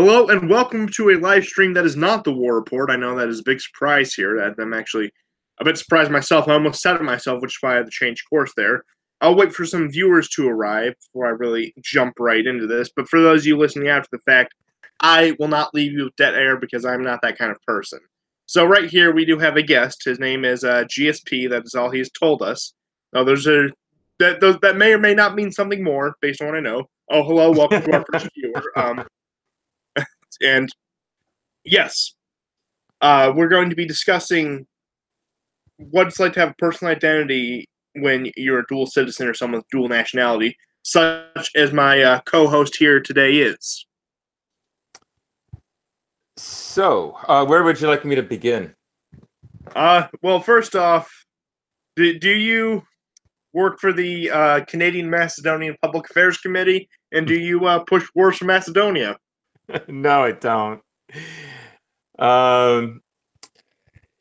Hello and welcome to a live stream that is not the War Report. I know that is a big surprise here. That I'm actually a bit surprised myself. I almost said it myself, which is why I had to change course there. I'll wait for some viewers to arrive before I really jump right into this. But for those of you listening after the fact, I will not leave you with dead air because I'm not that kind of person. So right here we do have a guest. His name is G.S.P. That is all he's told us. Now that may or may not mean something more based on what I know. Oh, hello, welcome to our first viewer. And yes, we're going to be discussing what it's like to have a personal identity when you're a dual citizen or someone with dual nationality, such as my co-host here today is. So, where would you like me to begin? Well, first off, do you work for the Canadian Macedonian Public Affairs Committee, and do you push wars for Macedonia? No, I don't.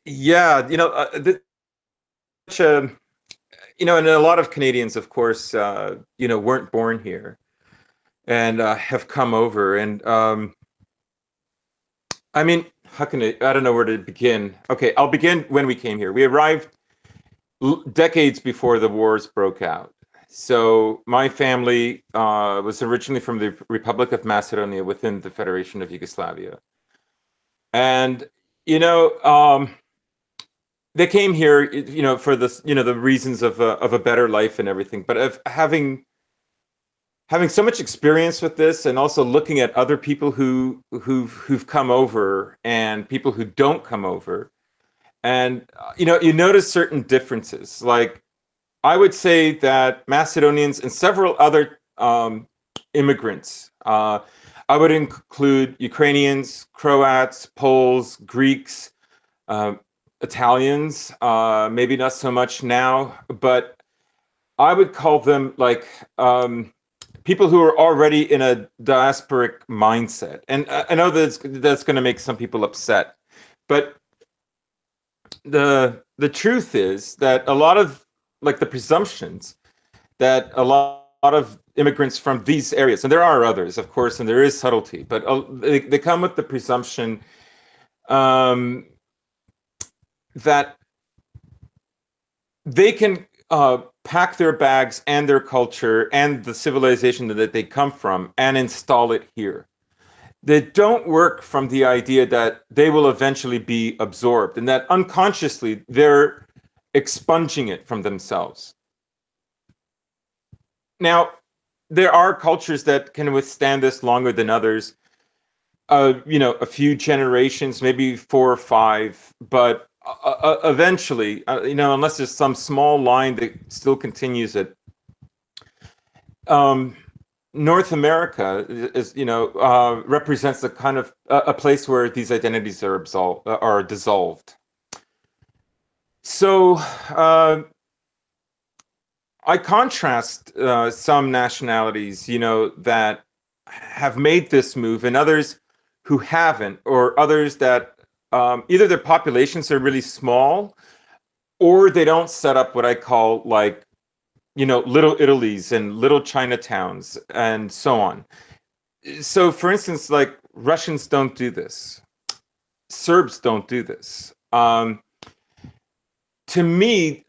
Yeah, and a lot of Canadians, of course, weren't born here and have come over. And I mean, how can I don't know where to begin. Okay, I'll begin when we came here. We arrived decades before the wars broke out. So my family was originally from the Republic of Macedonia within the Federation of Yugoslavia. And, they came here, for the reasons of a better life and everything. But of having so much experience with this, and also looking at other people who've come over and people who don't come over, and you notice certain differences. Like, I would say that Macedonians and several other immigrants, I would include Ukrainians, Croats, Poles, Greeks, Italians, maybe not so much now, but I would call them like people who are already in a diasporic mindset. And I know that's going to make some people upset, but the truth is that a lot of, like, the presumptions that a lot of immigrants from these areas, and there are others, of course, and there is subtlety, but they come with the presumption that they can pack their bags and their culture and the civilization that they come from and install it here. They don't work from the idea that they will eventually be absorbed, and that unconsciously they're expunging it from themselves. Now, there are cultures that can withstand this longer than others. A few generations, maybe 4 or 5, but eventually, unless there's some small line that still continues it. North America is, represents a kind of a place where these identities are dissolved. So I contrast some nationalities, that have made this move, and others who haven't, or others that either their populations are really small, or they don't set up what I call, like, little Italies and little Chinatowns and so on. So, for instance, like, Russians don't do this. Serbs don't do this. To me,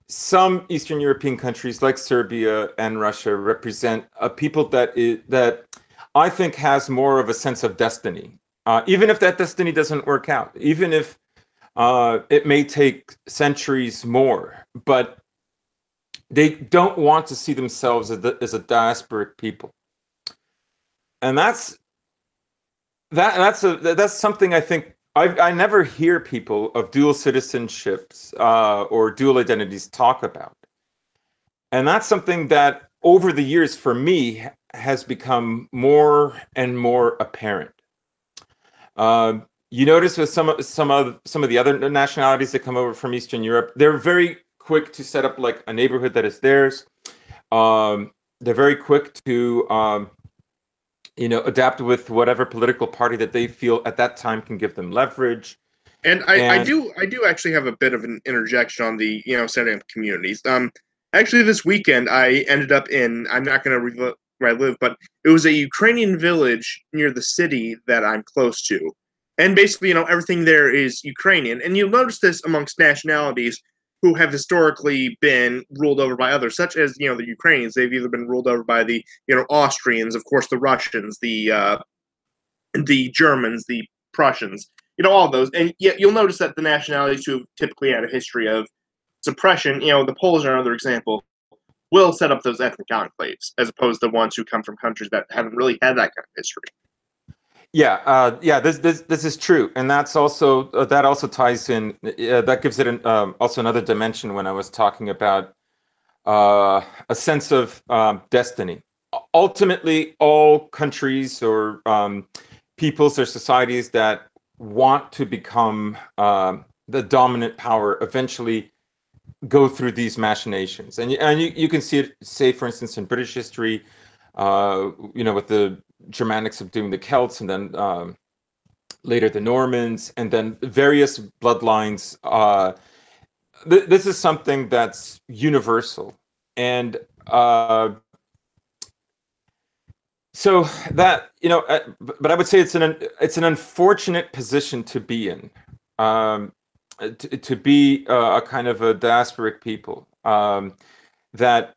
some Eastern European countries like Serbia and Russia represent a people that I think has more of a sense of destiny. Even if that destiny doesn't work out, even if it may take centuries more, but they don't want to see themselves as a diasporic people, and that's something I think I never hear people of dual citizenships or dual identities talk about, and that's something that over the years for me has become more and more apparent. You notice with some of the other nationalities that come over from Eastern Europe, they're very quick to set up like a neighborhood that is theirs. They're very quick to adapt with whatever political party that they feel at that time can give them leverage. And I do actually have a bit of an interjection on the setting up communities. Actually, this weekend I ended up in. I'm not going to where I live, but it was a Ukrainian village near the city that I'm close to. And basically, everything there is Ukrainian. And you'll notice this amongst nationalities who have historically been ruled over by others, such as, the Ukrainians. They've either been ruled over by the, Austrians, of course, the Russians, the Germans, the Prussians, all those. And yet you'll notice that the nationalities who have typically had a history of suppression, the Poles are another example, will set up those ethnic enclaves as opposed to ones who come from countries that haven't really had that kind of history. Yeah. This is true, and that also ties in. That gives it also another dimension when I was talking about a sense of destiny. Ultimately, all countries or peoples or societies that want to become the dominant power eventually go through these machinations, and you can see it, say, for instance, in British history, with the Germanics subduing the Celts, and then later the Normans, and then various bloodlines. This is something that's universal, and so that but I would say it's an unfortunate position to be in, to be a kind of a diasporic people that.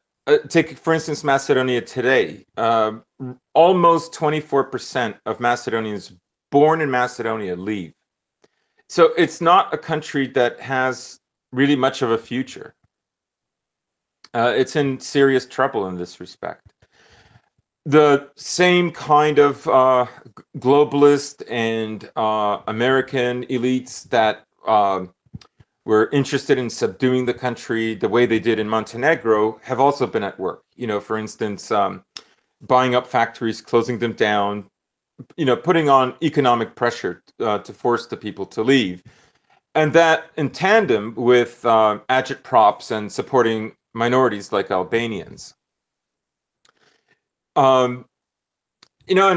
Take, for instance, Macedonia today. Almost 24% of Macedonians born in Macedonia leave. So it's not a country that has really much of a future. It's in serious trouble in this respect. The same kind of globalist and American elites that were interested in subduing the country the way they did in Montenegro have also been at work. For instance, buying up factories, closing them down, putting on economic pressure to force the people to leave. And that in tandem with agitprops and supporting minorities like Albanians. And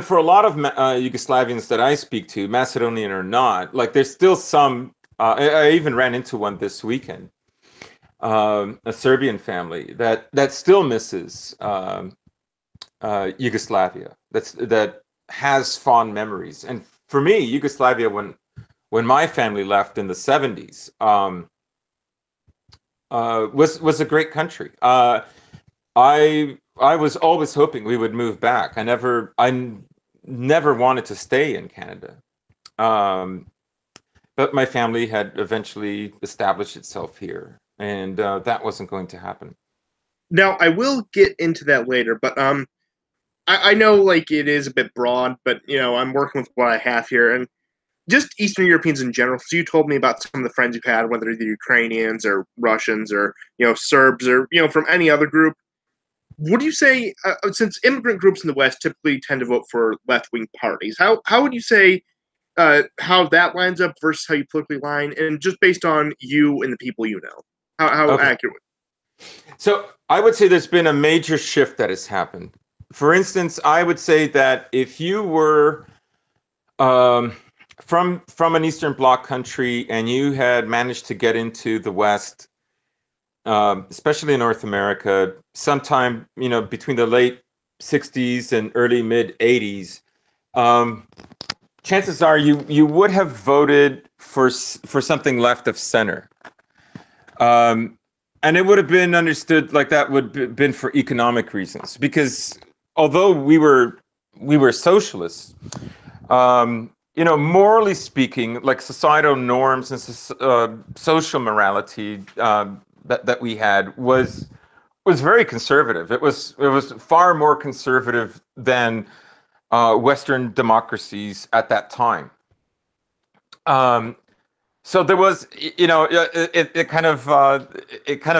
for a lot of Yugoslavians that I speak to, Macedonian or not, like there's still some. I even ran into one this weekend, a Serbian family that still misses Yugoslavia. That has fond memories. And for me, Yugoslavia, when my family left in the 70s, was a great country. I was always hoping we would move back. I never wanted to stay in Canada. But my family had eventually established itself here, and that wasn't going to happen. Now, I will get into that later, but I know like it is a bit broad, but I'm working with what I have here, and just Eastern Europeans in general. So you told me about some of the friends you've had, whether they're Ukrainians or Russians or Serbs or from any other group. What do you say? Since immigrant groups in the West typically tend to vote for left-wing parties, how would you say? How that lines up versus how you politically line, and just based on you and the people how okay. accurate? So I would say there's been a major shift that has happened. For instance, I would say that if you were from an Eastern Bloc country and you had managed to get into the West, especially in North America, sometime between the late 60s and early mid 80s. Chances are you would have voted for something left of center, and it would have been understood like that would have been for economic reasons. Because although we were socialists, morally speaking, like societal norms and social morality that we had was very conservative. It was far more conservative than Western democracies at that time. So there was, it kind of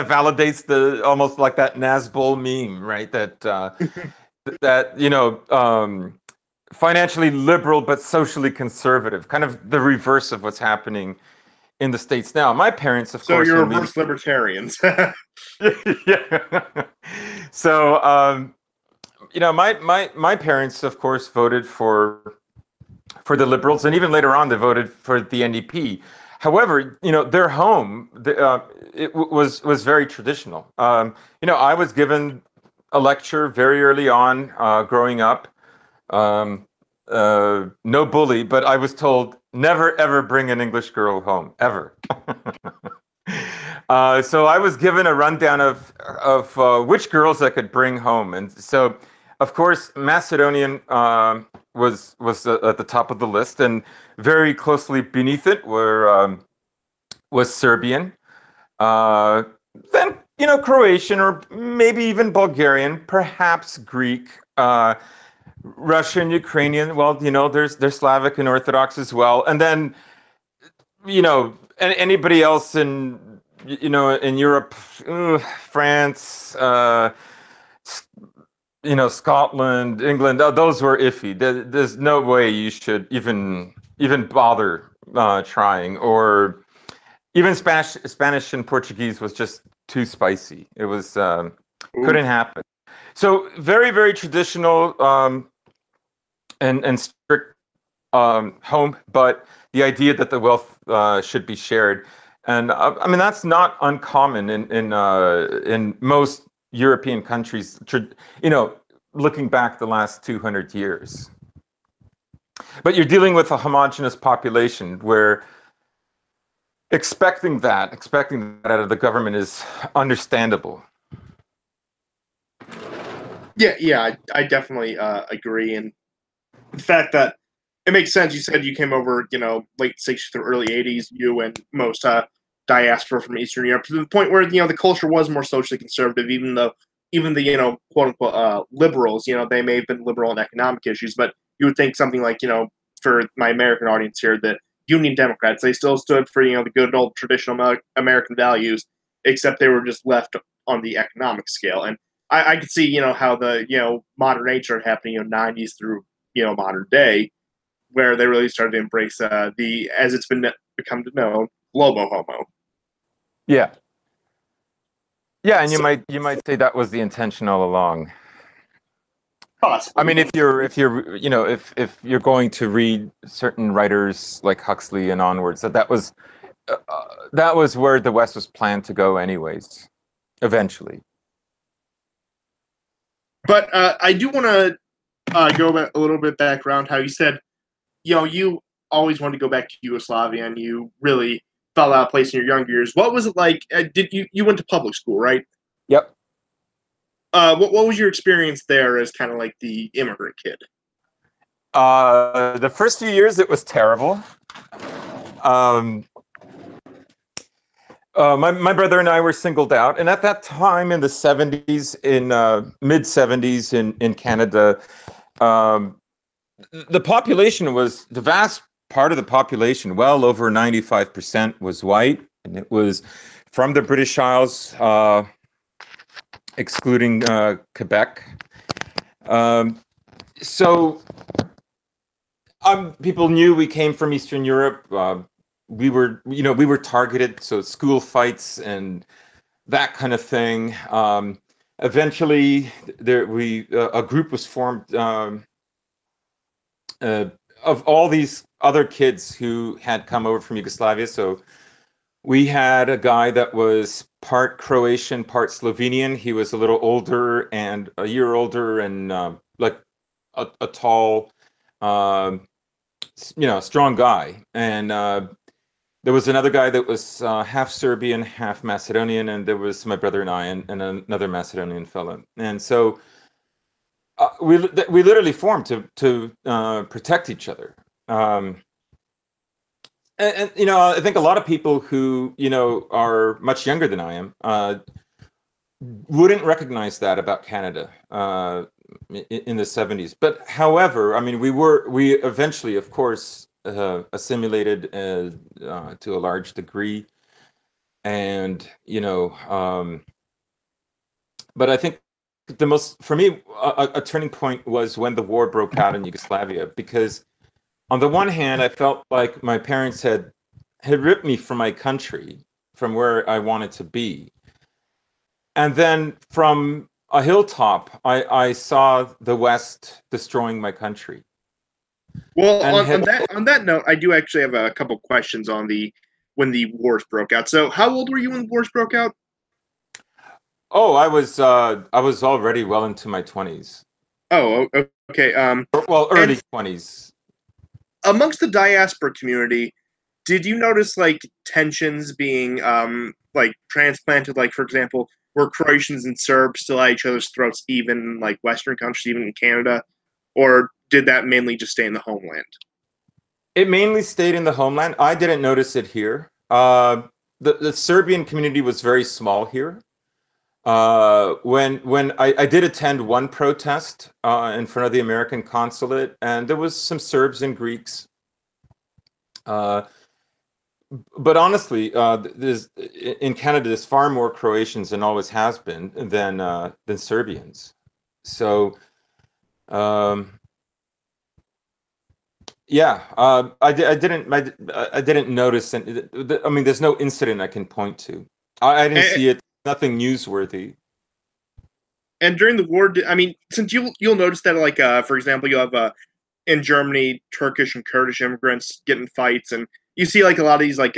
validates the almost like that Nazbol meme, right? That financially liberal but socially conservative, kind of the reverse of what's happening in the States now. My parents, of course, so you're reverse libertarians. Yeah. So. My parents, of course, voted for the Liberals, and even later on, they voted for the NDP. However, their home it was very traditional. I was given a lecture very early on, growing up. Um, no bully, but I was told never ever bring an English girl home ever. So I was given a rundown of which girls I could bring home, and so of course Macedonian was at the top of the list, and very closely beneath it was Serbian. Uh, then Croatian or maybe even Bulgarian, perhaps Greek. Russian, Ukrainian. Well, there's Slavic and Orthodox as well, and then anybody else in Europe, France, Scotland, England. Those were iffy. There's no way you should even bother trying, or even Spanish and Portuguese was just too spicy. It was couldn't happen. So very, very traditional and strict home, but the idea that the wealth should be shared, and I mean that's not uncommon in most European countries. Looking back the last 200 years, but you're dealing with a homogenous population where expecting that out of the government is understandable. Yeah, I definitely agree, and the fact that it makes sense. You said you came over, late 60s through early 80s, you and most diaspora from Eastern Europe, to the point where, the culture was more socially conservative, even the, quote unquote, liberals, they may have been liberal on economic issues, but you would think something like, for my American audience here, that Union Democrats, they still stood for, the good old traditional American values, except they were just left on the economic scale. And I could see, how the, modern age started happening, 90s through, modern day, where they really started to embrace the, as it's become known, globo homo. Yeah, and you might say that was the intention all along. Possibly. I mean, if you're if you're going to read certain writers like Huxley and onwards, that was where the West was planned to go, anyways, eventually. But I do want to go back a little bit back around how you said, you always wanted to go back to Yugoslavia, and you really fell out of place in your younger years. What was it like? Did you went to public school, right? Yep. What was your experience there as kind of like the immigrant kid? The first few years, it was terrible. My brother and I were singled out, and at that time in the 70s, in mid 70s in Canada, the population was the vast part of the population, well over 95% was white, and it was from the British Isles, excluding Quebec. So people knew we came from Eastern Europe. We were targeted, so school fights and that kind of thing. Eventually, a group was formed of all these other kids who had come over from Yugoslavia. So we had a guy that was part Croatian, part Slovenian. He was a little older, and a year older, and like a tall, strong guy. And there was another guy that was half Serbian, half Macedonian, and there was my brother and I, and another Macedonian fellow. And so we literally formed to protect each other. And I think a lot of people who are much younger than I am wouldn't recognize that about Canada in the 70s. But however, I mean, we eventually, of course, assimilated to a large degree, and but I think for me, a turning point was when the war broke out in Yugoslavia, because on the one hand, I felt like my parents had ripped me from my country, from where I wanted to be. And then from a hilltop, I saw the West destroying my country. Well, on that note, I do actually have a couple questions on when the wars broke out. So how old were you when the wars broke out? Oh, I was already well into my 20s. Okay. Well, And early 20s. amongst the diaspora community, did you notice like tensions being like transplanted? Like for example, were Croatians and Serbs still at each other's throats, even in, like Western countries, even in Canada, or did that mainly just stay in the homeland? It mainly stayed in the homeland. I didn't notice it here. The Serbian community was very small here. When I did attend one protest in front of the American consulate, and there was some Serbs and Greeks. Uh, but honestly, there's in Canada, there's far more Croatians and always has been than Serbians. So um, yeah, I didn't notice. And I mean, there's no incident I can point to. I didn't And, see it. Nothing newsworthy. and during the war, I mean, since you'll notice that like for example, you have in Germany Turkish and Kurdish immigrants get in fights, and you see like a lot of these like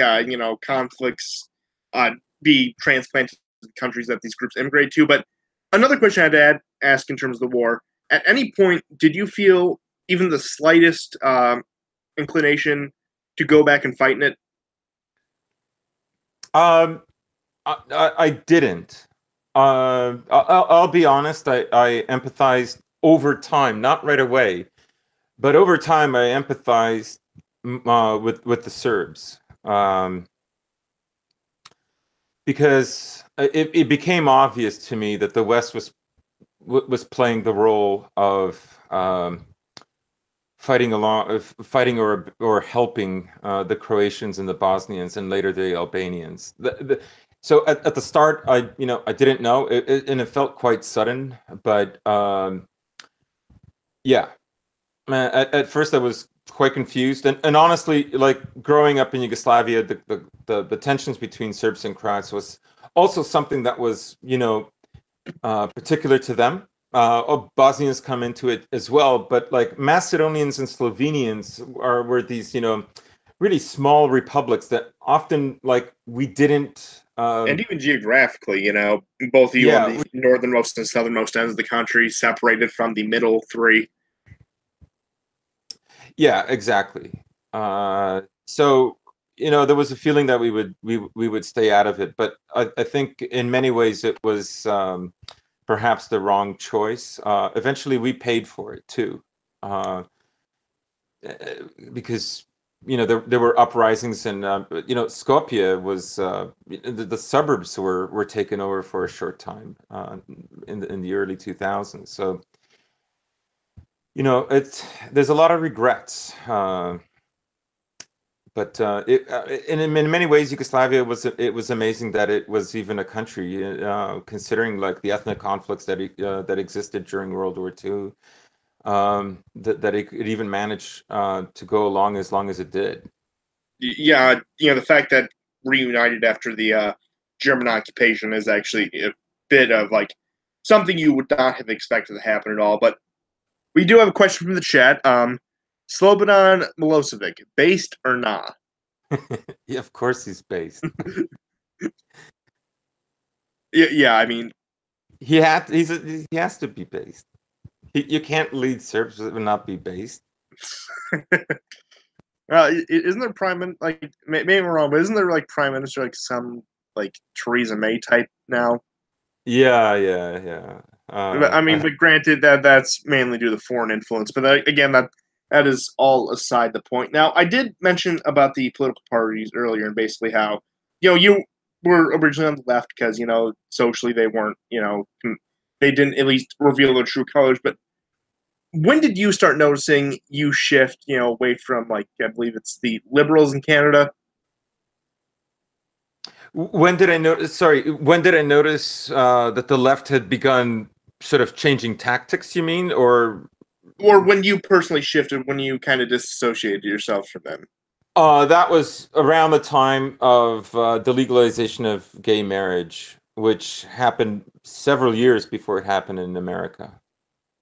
conflicts uh, be transplanted to the countries that these groups immigrate to. But another question I had to ask in terms of the war: at any point, did you feel even the slightest inclination to go back and fight in it? Um, I didn't. I'll be honest. I empathized over time, not right away, but over time I empathized with the Serbs because it became obvious to me that the West was playing the role of fighting or helping the Croatians and the Bosnians and later the Albanians. So at the start, I didn't know, and it felt quite sudden. But yeah, man, at first I was quite confused, and honestly, like growing up in Yugoslavia, the tensions between Serbs and Croats was also something that was particular to them. Bosnians come into it as well, but like Macedonians and Slovenians were these, really small republics that often like we didn't. And even geographically, both of you on Yeah, the northernmost and southernmost ends of the country, separated from the middle three. yeah, exactly. So there was a feeling that we would stay out of it, but I think in many ways it was perhaps the wrong choice. Eventually, we paid for it too. Uh, because there were uprisings and Skopje was the suburbs were taken over for a short time in the early 2000s. So it's there's a lot of regrets, but in many ways Yugoslavia was amazing that it was even a country, considering like the ethnic conflicts that existed during World War II, that it could even manage to go along as long as it did. Yeah, the fact that reunited after the German occupation is actually a bit of like something you would not have expected to happen at all. But we do have a question from the chat. Slobodan Milosevic, based or not? Yeah, of course he's based. Yeah. I mean, He has to be based. You can't lead Serbs and not be based. isn't there like maybe I'm wrong, but isn't there like prime minister like some like Theresa May type now? Yeah, yeah, yeah. I mean, but granted that that's mainly due to foreign influence. But again, that is all aside the point. Now, I did mention about the political parties earlier, and basically how you were originally on the left because socially they weren't they didn't at least reveal their true colors. But when did you start noticing you shift away from like I believe it's the liberals in Canada? When did I notice? Sorry, when did I notice that the left had begun sort of changing tactics? You mean, or Or when you personally shifted, when you kind of disassociated yourself from them? that was around the time of the legalization of gay marriage, which happened several years before it happened in America.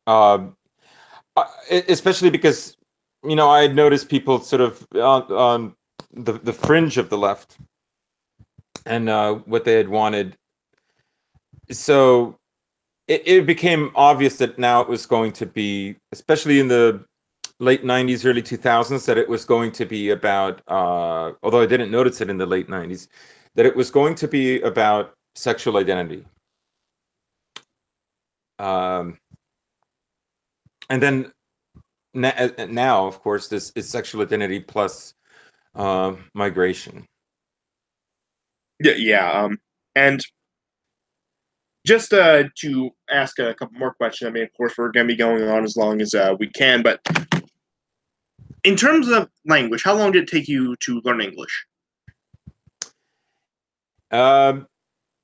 Uh, Especially because I had noticed people sort of on the fringe of the left and what they had wanted So it became obvious that now it was going to be, especially in the late 90s, early 2000s, that it was going to be about, although I didn't notice it in the late 90s, that it was going to be about sexual identity. Um, and then now, of course, this is sexual identity plus migration. Yeah. And just to ask a couple more questions. I mean, of course, we're going to be going on as long as we can, but in terms of language, how long did it take you to learn English? Um,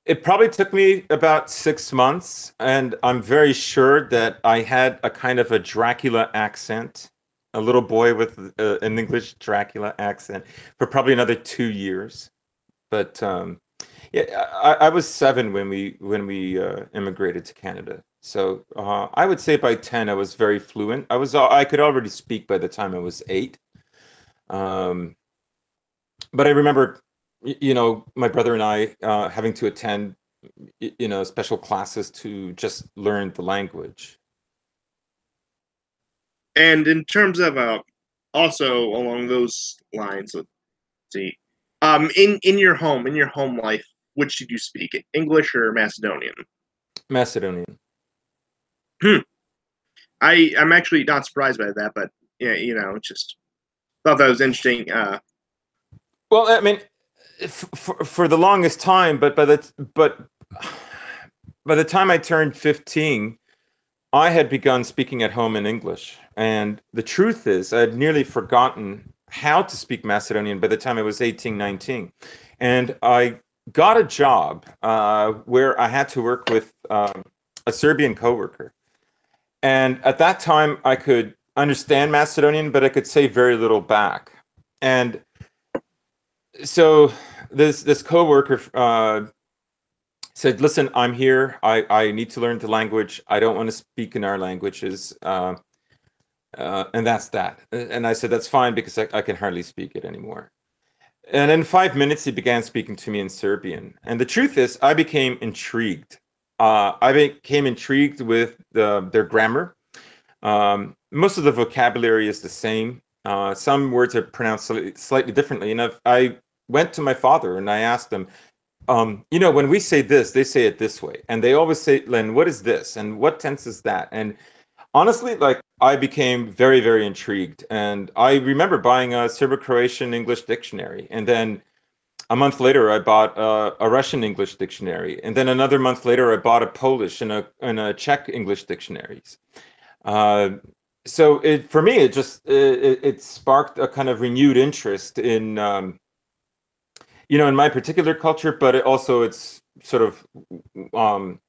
it probably took me about 6 months, and I'm very sure that I had a kind of a Dracula accent, a little boy with an English Dracula accent for probably another 2 years. But yeah, I was 7 when we immigrated to Canada. So I would say by 10 I was very fluent. I could already speak by the time I was 8. Um, but I remember, my brother and I having to attend, special classes to just learn the language. And in terms of also along those lines, let's see, in your home life, which did you speak? English or Macedonian? Macedonian. Hmm. I'm actually not surprised by that, but yeah, it's just thought that was interesting. Well, I mean, for the longest time, but by the time I turned 15, I had begun speaking at home in English. And the truth is, I had nearly forgotten how to speak Macedonian by the time I was 18, 19. And I got a job where I had to work with a Serbian coworker. And at that time, I could understand Macedonian, but I could say very little back. And so this coworker said, "Listen, I'm here. I need to learn the language. I don't want to speak in our languages, and that's that." And I said, "That's fine because I can hardly speak it anymore." And in 5 minutes, he began speaking to me in Serbian. And the truth is, I became intrigued. I became intrigued with their grammar. Most of the vocabulary is the same. Some words are pronounced slightly differently. And I went to my father and I asked him, when we say this, they say it this way. And they always say, "Len, what is this? And what tense is that?" And honestly, like I became very, very intrigued. And I remember buying a Serbo-Croatian English dictionary. And then a month later, I bought a Russian English dictionary. And then another month later, I bought a Polish and a Czech English dictionaries. Uh, so for me, it sparked a kind of renewed interest in my particular culture, but it's sort of um,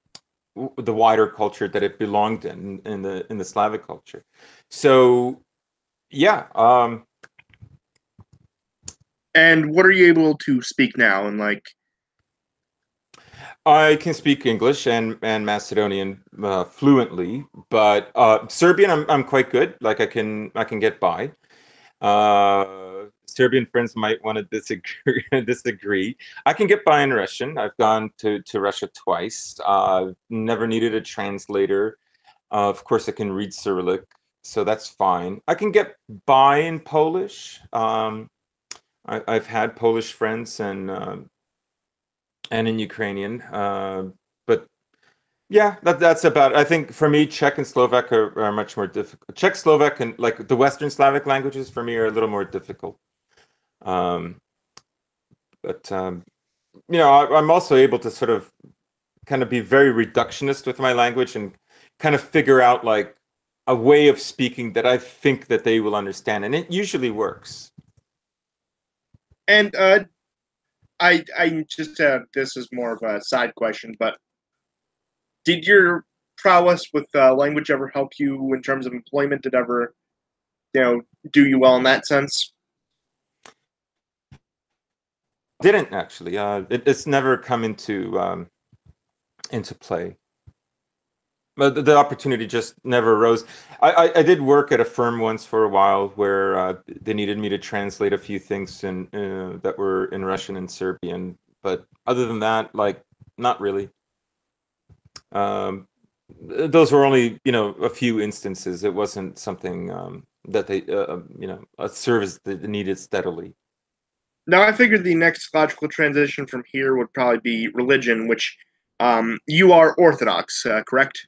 the wider culture that it belonged in the Slavic culture. So yeah, And what are you able to speak now? And like, I can speak English and Macedonian fluently, but Serbian I'm quite good. Like I can get by. Serbian friends might want to disagree. Disagree. I can get by in Russian. I've gone to Russia twice. Never needed a translator. Of course, I can read Cyrillic, so that's fine. I can get by in Polish. I've had Polish friends and in Ukrainian, but yeah, that's about. I think for me, Czech and Slovak are much more difficult. Czech, Slovak, and like the Western Slavic languages for me are a little more difficult. Um, but I'm also able to sort of kind of be very reductionist with my language and kind of figure out like a way of speaking that I think that they will understand, and it usually works. and I just this is more of a side question, but did your prowess with language ever help you in terms of employment? Did ever do you well in that sense? Didn't actually. It's never come into play. But the opportunity just never arose. I did work at a firm once for a while where they needed me to translate a few things that were in Russian and Serbian. But other than that, like, not really. Those were only, a few instances. It wasn't something that they, a service that they needed steadily. Now, I figured the next logical transition from here would probably be religion, which you are Orthodox, correct?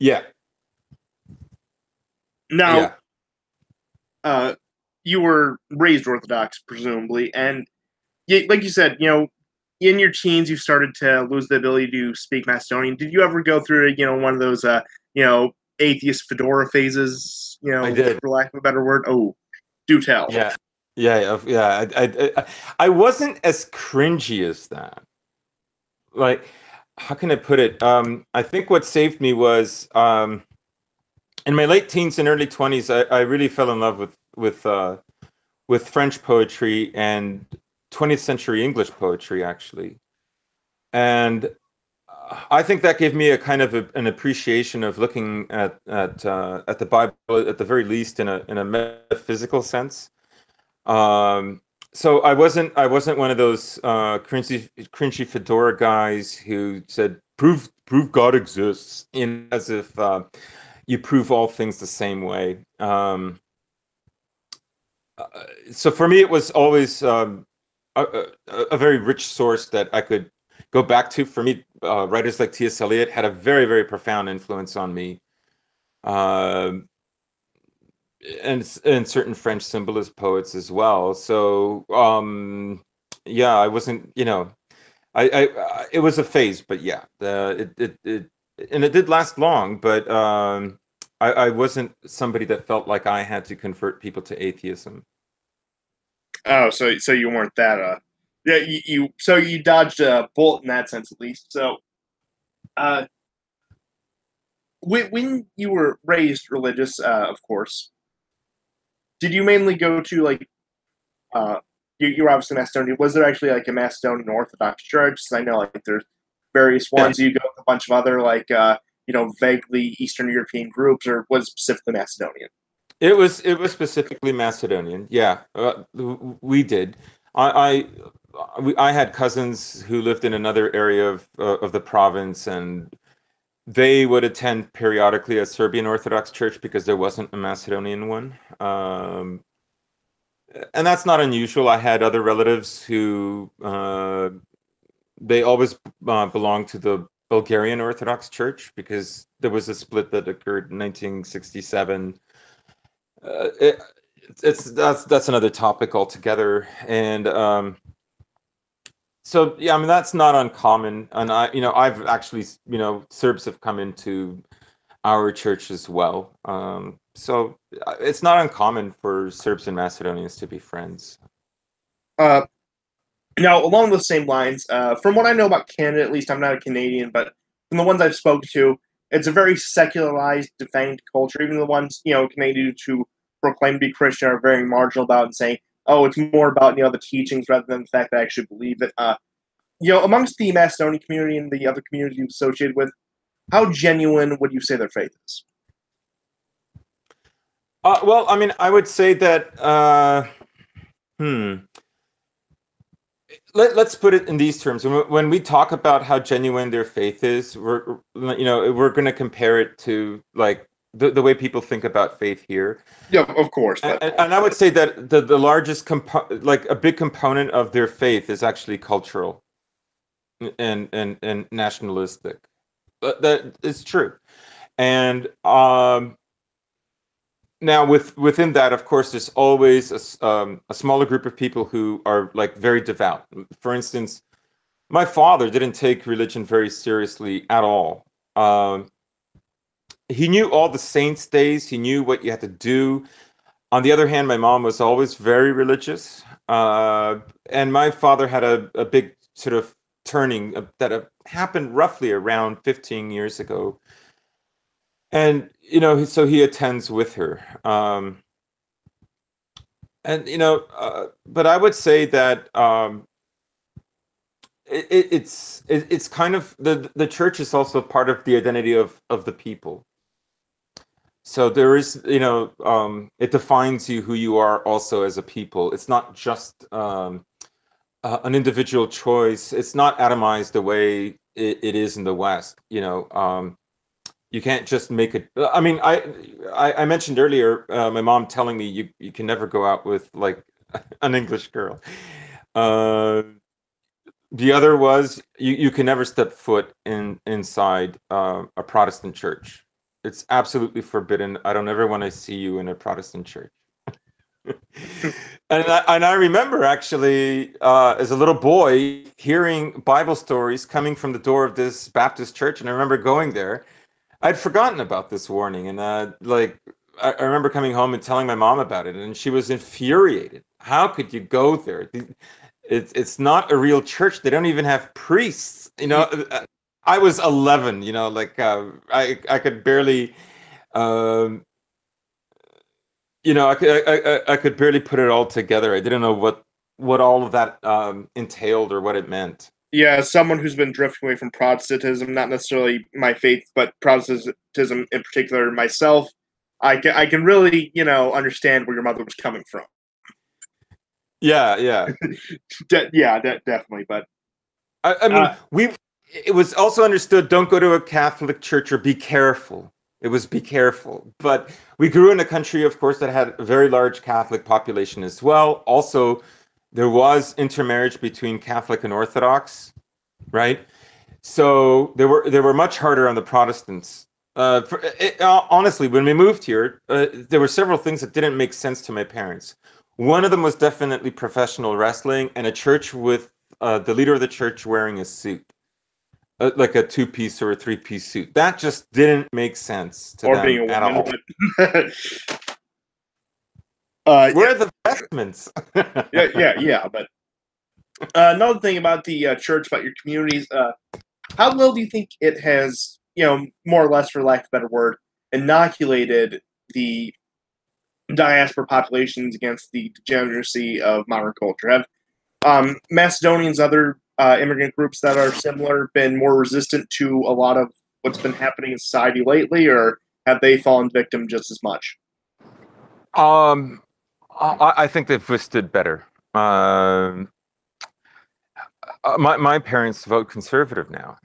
Yeah, Now, yeah, uh, you were raised Orthodox, presumably, and like you said, in your teens, you started to lose the ability to speak Macedonian. Did you ever go through, one of those, you know, atheist fedora phases, I did. for lack of a better word? Oh, do tell. Yeah, yeah. I wasn't as cringy as that. Like, how can I put it? I think what saved me was in my late teens and early 20s. I really fell in love with French poetry and 20th century English poetry, actually. And I think that gave me a kind of an appreciation of looking at the Bible, at the very least, in a metaphysical sense. Um, so I wasn't one of those cringy fedora guys who said prove God exists, as if you prove all things the same way. Uh, so for me, it was always a very rich source that I could go back to. For me, writers like T.S. Eliot had a very, very profound influence on me, um, and certain French symbolist poets as well. So yeah, I wasn't, it was a phase, but yeah, and it did last long, but I wasn't somebody that felt like I had to convert people to atheism. Oh, so you weren't that yeah, you dodged a bullet in that sense at least. So uh when you were raised religious, of course, did you mainly go to like uh you were obviously Macedonian. Was there actually like a Macedonian Orthodox church? 'Cause I know like there's various Yeah. ones. You go to a bunch of other like vaguely Eastern European groups, or was it specifically Macedonian? It was specifically Macedonian. Yeah, we did. I I had cousins who lived in another area of the province, and they would attend periodically a Serbian Orthodox church because there wasn't a Macedonian one. And that's not unusual. I had other relatives who they always belonged to the Bulgarian Orthodox Church because there was a split that occurred in 1967. Uh, it, that's another topic altogether, and so yeah, I mean that's not uncommon, and I've actually, Serbs have come into our church as well. So it's not uncommon for Serbs and Macedonians to be friends. Uh, Now, along those same lines, from what I know about Canada, at least I'm not a Canadian, but from the ones I've spoken to, it's a very secularized, defanged culture. Even the ones Canadians who proclaim to be Christian are very marginal about it and saying, "Oh, it's more about the teachings rather than the fact that I actually believe it." Amongst the Macedonian community and the other communities associated with, how genuine would you say their faith is? Well, I mean, I would say that. Hmm. Let's put it in these terms. When we talk about how genuine their faith is, we're going to compare it to like the way people think about faith here. Yeah, of course, but And I would say that the largest like a big component of their faith is actually cultural and nationalistic. But that is true. And now within that, of course, there's always a smaller group of people who are like very devout. For instance, my father didn't take religion very seriously at all. Um, he knew all the saints' days. He knew what you had to do. On the other hand, my mom was always very religious, and my father had a big sort of turning that happened roughly around 15 years ago, and so he attends with her. And but I would say that it's kind of the church is also part of the identity of the people. So there is, it defines you who you are also as a people. It's not just an individual choice. It's not atomized away it is in the West. You can't just make it. I mean, I mentioned earlier my mom telling me you can never go out with like an English girl. Uh, the other was you can never step foot inside a Protestant church. It's absolutely forbidden. I don't ever want to see you in a Protestant church. And I remember actually as a little boy hearing Bible stories coming from the door of this Baptist church, and I remember going there. I'd forgotten about this warning, and I remember coming home and telling my mom about it, and she was infuriated. How could you go there? It's not a real church. They don't even have priests. I was 11. I could barely. Um, I could barely put it all together. I didn't know what all of that entailed or what it meant. Yeah, as someone who's been drifting away from Protestantism, not necessarily my faith, but Protestantism in particular myself, I can really, understand where your mother was coming from. Yeah, yeah. Definitely. But I mean, it was also understood, don't go to a Catholic church or be careful. It was be careful. But we grew in a country, of course, that had a very large Catholic population as well. Also, there was intermarriage between Catholic and Orthodox, right? So they were much harder on the Protestants. Honestly, when we moved here, there were several things that didn't make sense to my parents. One of them was definitely professional wrestling and a church with the leader of the church wearing a suit, like a two-piece or a three-piece suit. That just didn't make sense to or being them a at woman. all. Where Yeah, are the vestments? yeah. But another thing about the church, about your communities, how well do you think it has, more or less, for lack of a better word, inoculated the diaspora populations against the degeneracy of modern culture? Have Macedonians, other immigrant groups that are similar, been more resistant to a lot of what's been happening in society lately, or have they fallen victim just as much? Um, I think they've withstood better. My parents vote conservative now,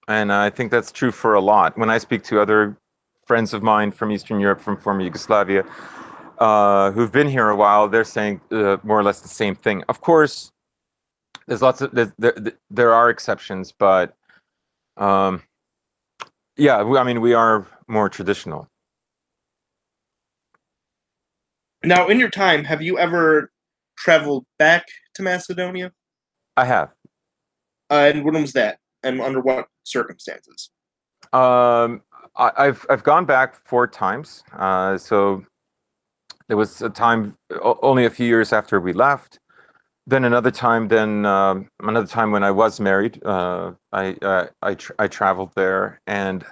and I think that's true for a lot. When I speak to other friends of mine from Eastern Europe, from former Yugoslavia, who've been here a while, they're saying more or less the same thing. Of course, there's lots of there are exceptions, but um, yeah, I mean, we are more traditional. Now, in your time, have you ever traveled back to Macedonia? I have. And when was that? And under what circumstances? Um, I've gone back 4 times. So there was a time only a few years after we left. Then another time when I was married. I traveled there, and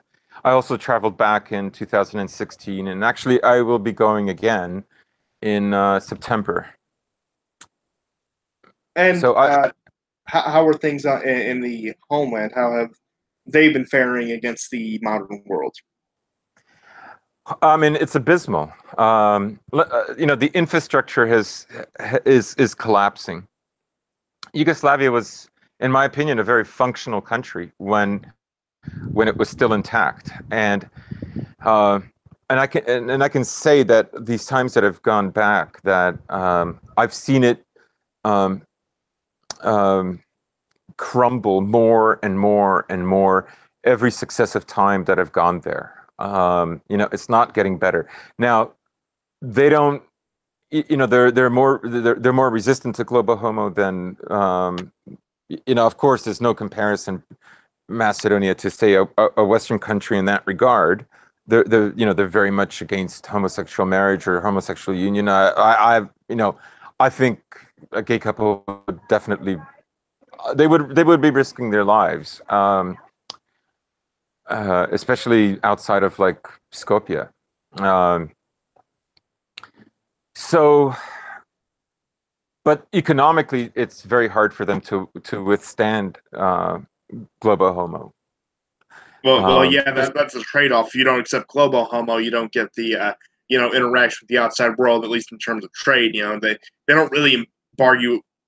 I also traveled back in 2016. And actually, I will be going again in September. And So I how are things in the homeland? How have they been faring against the modern world? I mean, it's abysmal. The infrastructure is collapsing. Yugoslavia was, in my opinion, a very functional country when it was still intact, uh, and I can say that these times that I've gone back, that I've seen it um, um, crumble more and more and more every successive time that I've gone there. It's not getting better. Now, they don't. They're more resistant to global homo than of course, there's no comparison Macedonia to say a Western country in that regard. They're very much against homosexual marriage or homosexual union. I think a gay couple would definitely they would be risking their lives, especially outside of like Skopje. Um, so, but economically, it's very hard for them to withstand global homo. Yeah, Just that's a trade-off. If you don't accept global homo, you don't get the interaction with the outside world, at least in terms of trade. They don't really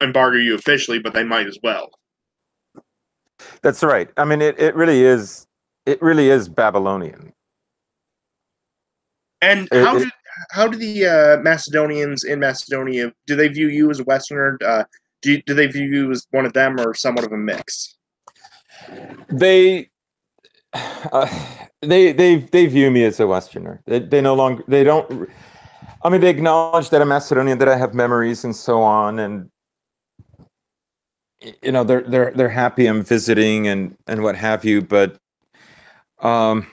embargo you officially, but they might as well. That's right. I mean, it really is. It really is Babylonian. And It, it, how do the Macedonians in Macedonia, do they view you as a Westerner? Do they view you as one of them or somewhat of a mix? they uh, they view me as a Westerner. They no longer they don't. I mean, they acknowledge that I'm Macedonian, that I have memories and so on, and they're happy I'm visiting and what have you. But um,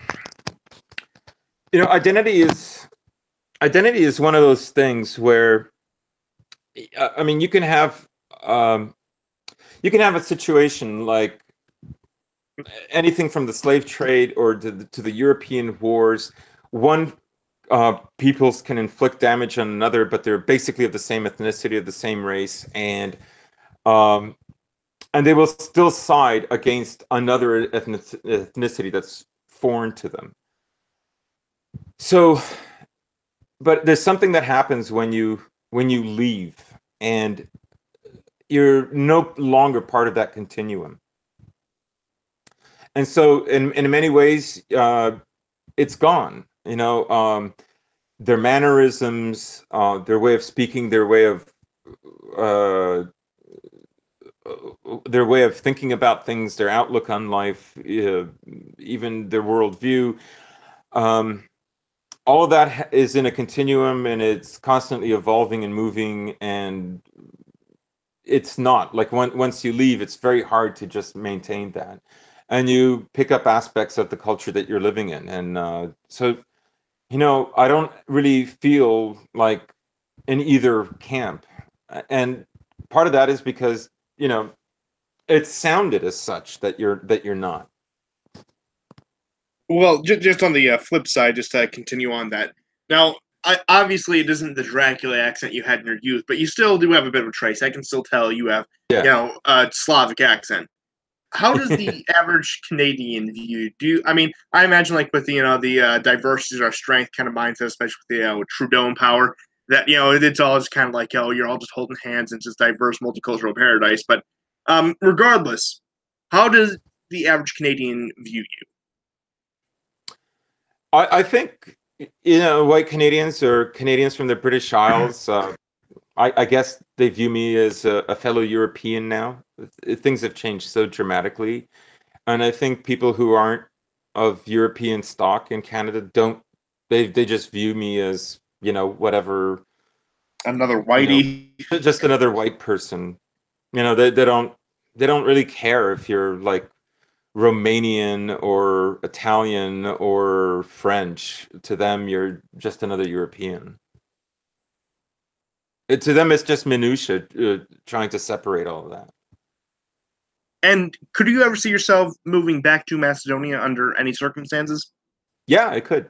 identity is one of those things where I mean um, you can have a situation like anything from the slave trade or to the European wars. One peoples can inflict damage on another, but they're basically of the same ethnicity, of the same race, um, and they will still side against another ethnicity that's foreign to them. So, but there's something that happens when you leave, and you're no longer part of that continuum. And so, in many ways, it's gone. Their mannerisms, their way of speaking, uh, their way of thinking about things, their outlook on life, even their worldview. Um, all of that is in a continuum, and it's constantly evolving and moving. And it's not like once you leave, it's very hard to just maintain that. And you pick up aspects of the culture that you're living in, and so I don't really feel like in either camp. And part of that is because, it's sounded as such that you're not. Well, just on the flip side, just to continue on that. Now, obviously, it isn't the Dracula accent you had in your youth, but you still do have a bit of a trace. I can still tell you have, Yeah. a Slavic accent. How does the average Canadian view? I mean, I imagine like with the diversity is our strength kind of mindset, especially with the with Trudeau in power, that it's all just kind of like, oh, you're all just holding hands in just diverse multicultural paradise. But regardless, how does the average Canadian view you? I think, white Canadians or Canadians from the British Isles, I guess they view me as a fellow European now. Things have changed so dramatically. And I think people who aren't of European stock in Canada don't, they just view me as, whatever, Another you know, whitey. just another white person. They don't really care if you're like Romanian or Italian or French. To them, you're just another European. To them, it's just minutia, trying to separate all of that. And could you ever see yourself moving back to Macedonia under any circumstances? Yeah, I could.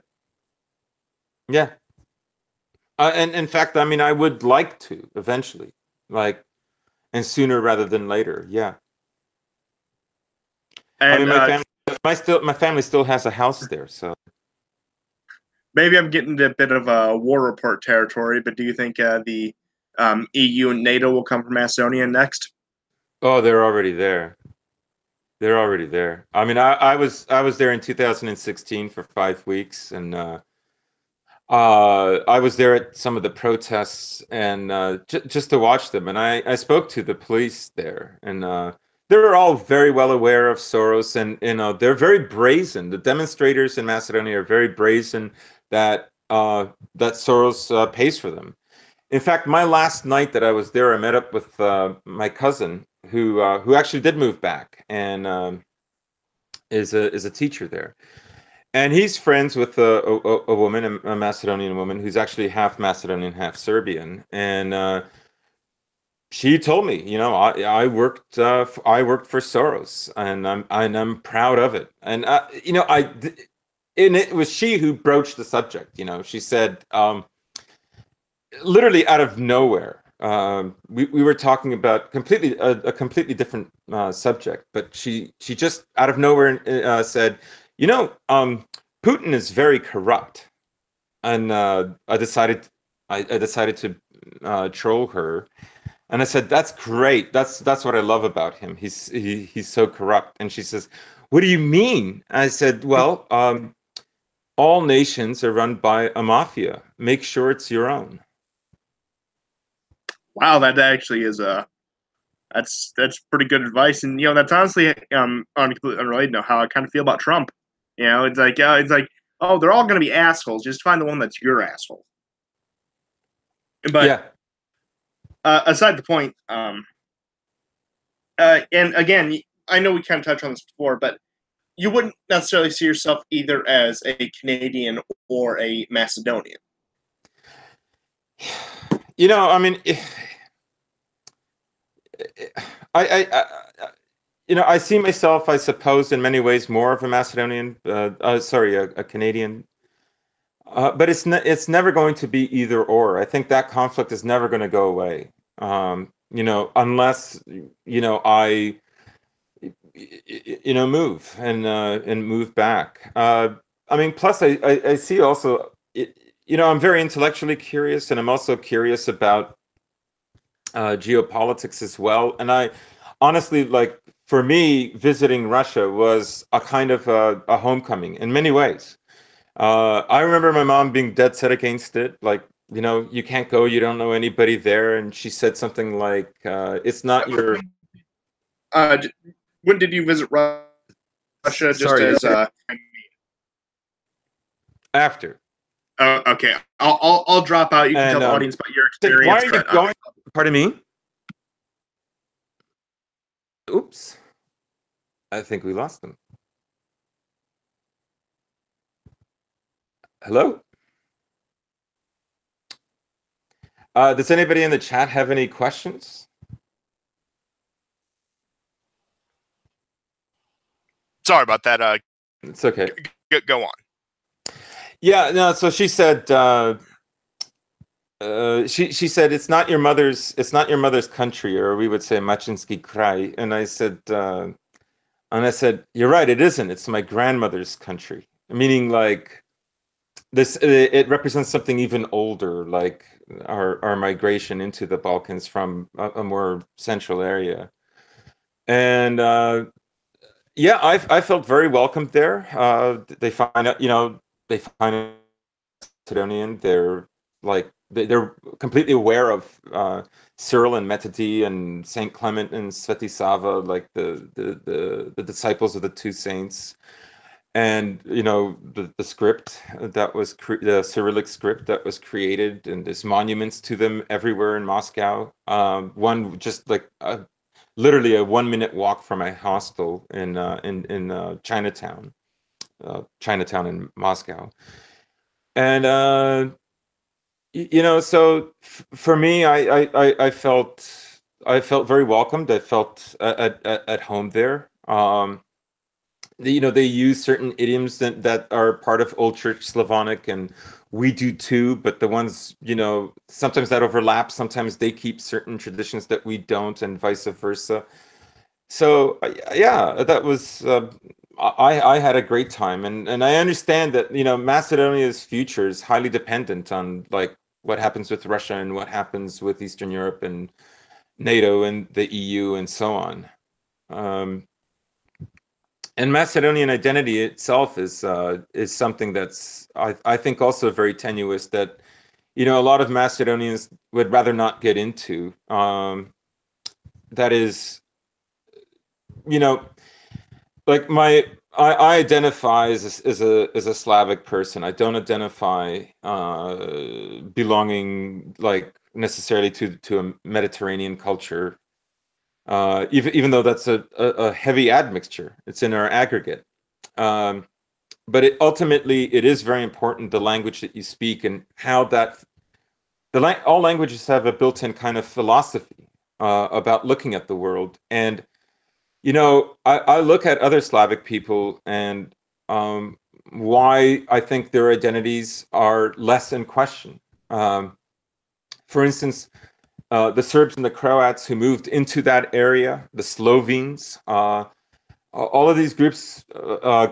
Yeah. And in fact, I mean, I would like to eventually, like, and sooner rather than later. Yeah. I mean, And my family still has a house there, so. maybe I'm getting into a bit of a war report territory, but do you think the EU and NATO will come from Macedonia next? Oh, they're already there. They're already there. I mean, I was there in 2016 for 5 weeks, and I was there at some of the protests and just to watch them. And I spoke to the police there, and they're all very well aware of Soros, and they're very brazen. The demonstrators in Macedonia are very brazen that Soros pays for them. In fact, my last night that I was there, I met up with my cousin who actually did move back and is a teacher there. And he's friends with a woman, a Macedonian woman, who's actually half Macedonian, half Serbian. And she told me, I worked for Soros, and I'm proud of it. And and it was she who broached the subject. She said, literally out of nowhere. We were talking about a completely different subject, but she just out of nowhere said, Putin is very corrupt, and I decided to troll her, And I said, "That's great. That's what I love about him. He's so corrupt." And she says, "What do you mean?" I said, "Well, all nations are run by a mafia. Make sure it's your own." Wow, that actually is that's pretty good advice, and that's honestly on a completely unrelated note how I kind of feel about Trump. It's like oh, they're all going to be assholes. Just find the one that's your asshole. But Yeah. aside the point, and again, I know we kind of touched on this before, but you wouldn't necessarily see yourself either as a Canadian or a Macedonian. I mean, I I see myself, I suppose, in many ways more of a Macedonian, sorry, a Canadian. But it's never going to be either or. I think that conflict is never going to go away. Unless I move and move back. I mean, plus I see also I'm very intellectually curious, and I'm also curious about geopolitics as well. And I honestly, like, for me, visiting Russia was a kind of a homecoming in many ways. I remember my mom being dead set against it. Like, you can't go, you don't know anybody there. And she said something like, it's not your. Uh, when did you visit Russia? Just Sorry, as after. okay, I'll drop out. You can tell And the audience about your why experience. are you going? Pardon me? Oops. I think we lost them. Hello? Does anybody in the chat have any questions? Sorry about that. It's okay. Go on. Yeah, no. So she said, she said it's not your mother's country, or we would say Machinsky Krai. And I said, you're right, it isn't. It's my grandmother's country. Meaning, like, this, it represents something even older, like our migration into the Balkans from a more central area. And yeah, I felt very welcomed there. They find out, they find Macedonian. They're like they're completely aware of Cyril and Methody and Saint Clement and Svetisava, like the disciples of the two saints. And the script that was the Cyrillic script that was created, and there's monuments to them everywhere in Moscow. One just like literally a 1 minute walk from my hostel in Chinatown, Chinatown in Moscow. And so for me, I felt very welcomed. I felt at home there. They use certain idioms that are part of Old Church Slavonic, and we do too. But the ones, sometimes that overlaps. Sometimes they keep certain traditions that we don't, and vice versa. So yeah, that was. I had a great time, and I understand that Macedonia's future is highly dependent on, like, what happens with Russia and what happens with Eastern Europe and NATO and the EU and so on. And Macedonian identity itself is something that's I think also very tenuous, that a lot of Macedonians would rather not get into. That is, you know, like I identify as a Slavic person. I don't identify belonging, like, necessarily to a Mediterranean culture. Even though that's a heavy admixture, it's in our aggregate. But ultimately, it is very important, the language that you speak, and how that all languages have a built-in kind of philosophy about looking at the world. And I look at other Slavic people, and why I think their identities are less in question. For instance, the Serbs and the Croats who moved into that area, the Slovenes, all of these groups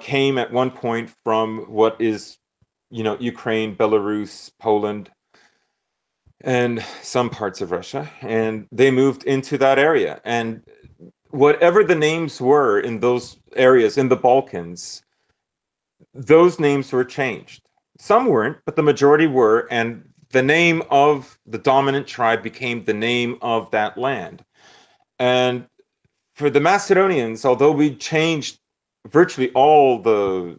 came at one point from what is, Ukraine, Belarus, Poland. and some parts of Russia, and they moved into that area. And whatever the names were in those areas in the Balkans, those names were changed. Some weren't, but the majority were, and the name of the dominant tribe became the name of that land. And for the Macedonians, although we changed virtually all the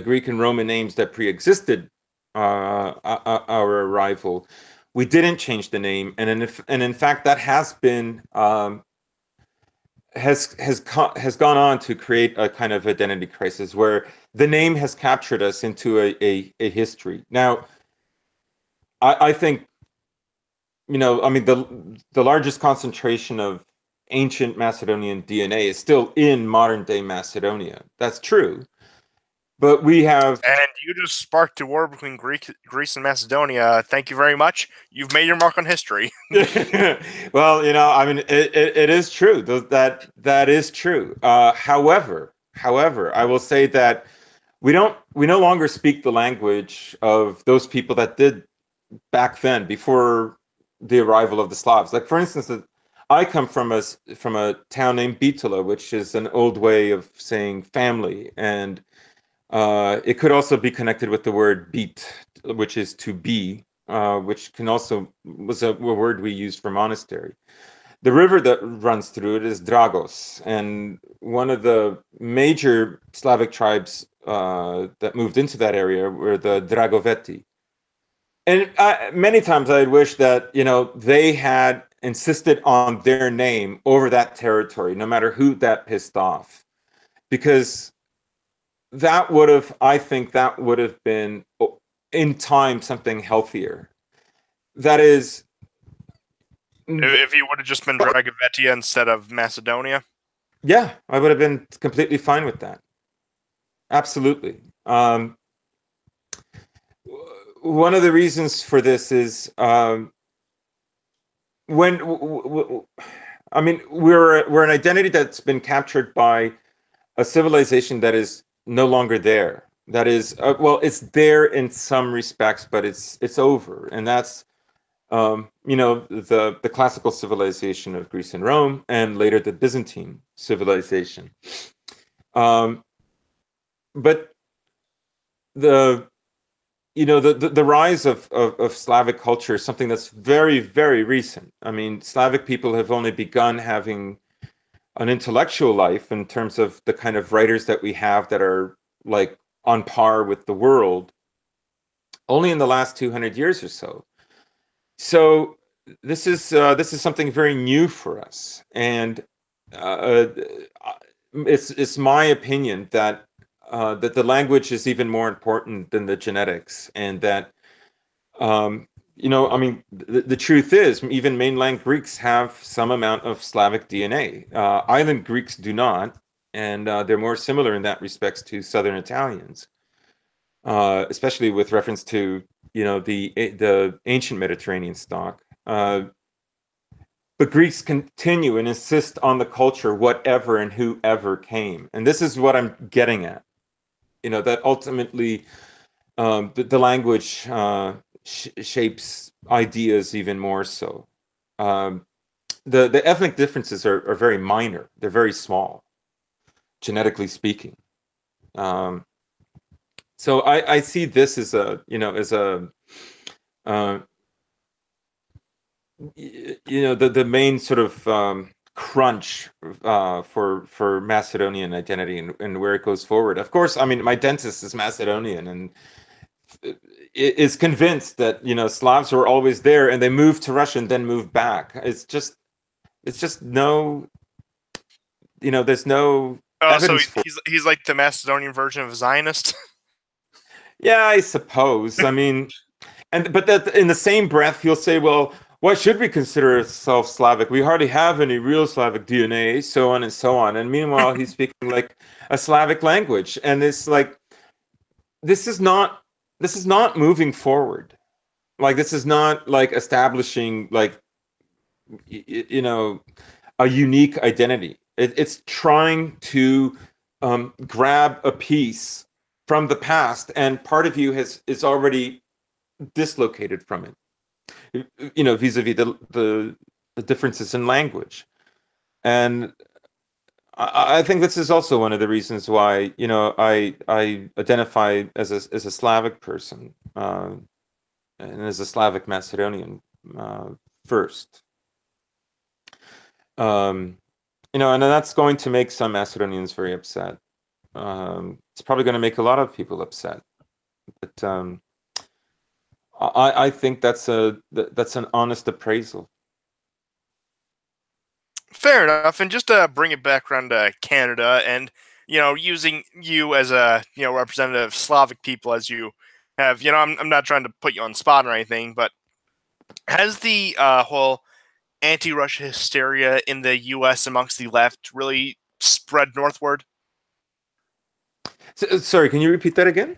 Greek and Roman names that pre-existed our arrival, we didn't change the name, and in fact, that has been has gone on to create a kind of identity crisis where the name has captured us into a history. Now, I think, I mean, the largest concentration of ancient Macedonian DNA is still in modern day Macedonia. That's true. But we have. And you just sparked a war between Greece and Macedonia. Thank you very much. You've made your mark on history. Well, I mean, it is true. That is true. However, I will say that we no longer speak the language of those people that did back then, before the arrival of the Slavs. Like, for instance, I come from a town named Bitola, which is an old way of saying family, and it could also be connected with the word "bit," which is to be, which was a word we used for monastery. The river that runs through it is Dragos, and one of the major Slavic tribes that moved into that area were the Dragoveti. And many times I'd wish that they had insisted on their name over that territory, no matter who that pissed off, because I think that would have been, in time, something healthier. That is, if you would have just been Dragovetia instead of Macedonia. Yeah, I would have been completely fine with that. Absolutely. One of the reasons for this is when I mean, we're an identity that's been captured by a civilization that is no longer there. That is, well, it's there in some respects, but it's over, and that's the classical civilization of Greece and Rome, and later the Byzantine civilization. But the rise of Slavic culture is something that's very, very recent. I mean, Slavic people have only begun having an intellectual life in terms of the kind of writers that we have that are like on par with the world only in the last 200 years or so. So this is something very new for us, and it's my opinion that the language is even more important than the genetics, and that I mean, the truth is, even mainland Greeks have some amount of Slavic DNA. Island Greeks do not, and they're more similar in that respects to Southern Italians, especially with reference to the ancient Mediterranean stock. But Greeks continue and insist on the culture, whatever and whoever came, and this is what I'm getting at. That ultimately the language shapes ideas even more so. The ethnic differences are very minor. They're very small, genetically speaking. So I see this as the main sort of crunch for Macedonian identity and where it goes forward. Of course, I mean, my dentist is Macedonian and is convinced that Slavs were always there and they moved to Russia and then moved back. It's just no, there's no evidence So he's like the Macedonian version of a Zionist. Yeah, I suppose. I mean, but that in the same breath, he'll say, well, why should we consider ourselves Slavic? We hardly have any real Slavic DNA, so on and so on. And meanwhile, he's speaking like a Slavic language, and it's like this is not moving forward. Like, this is not like establishing like a unique identity. It's trying to grab a piece from the past, and part of you is already dislocated from it. vis-a-vis the differences in language. And I think this is also one of the reasons why, I identify as a Slavic person, and as a Slavic Macedonian first. And that's going to make some Macedonians very upset. It's probably going to make a lot of people upset. But I think that's an honest appraisal. Fair enough. And just to bring it back around to Canada, and using you as a representative of Slavic people, as you have, I'm not trying to put you on the spot or anything, but has the whole anti-Russia hysteria in the U.S. amongst the left really spread northward? Sorry, can you repeat that again?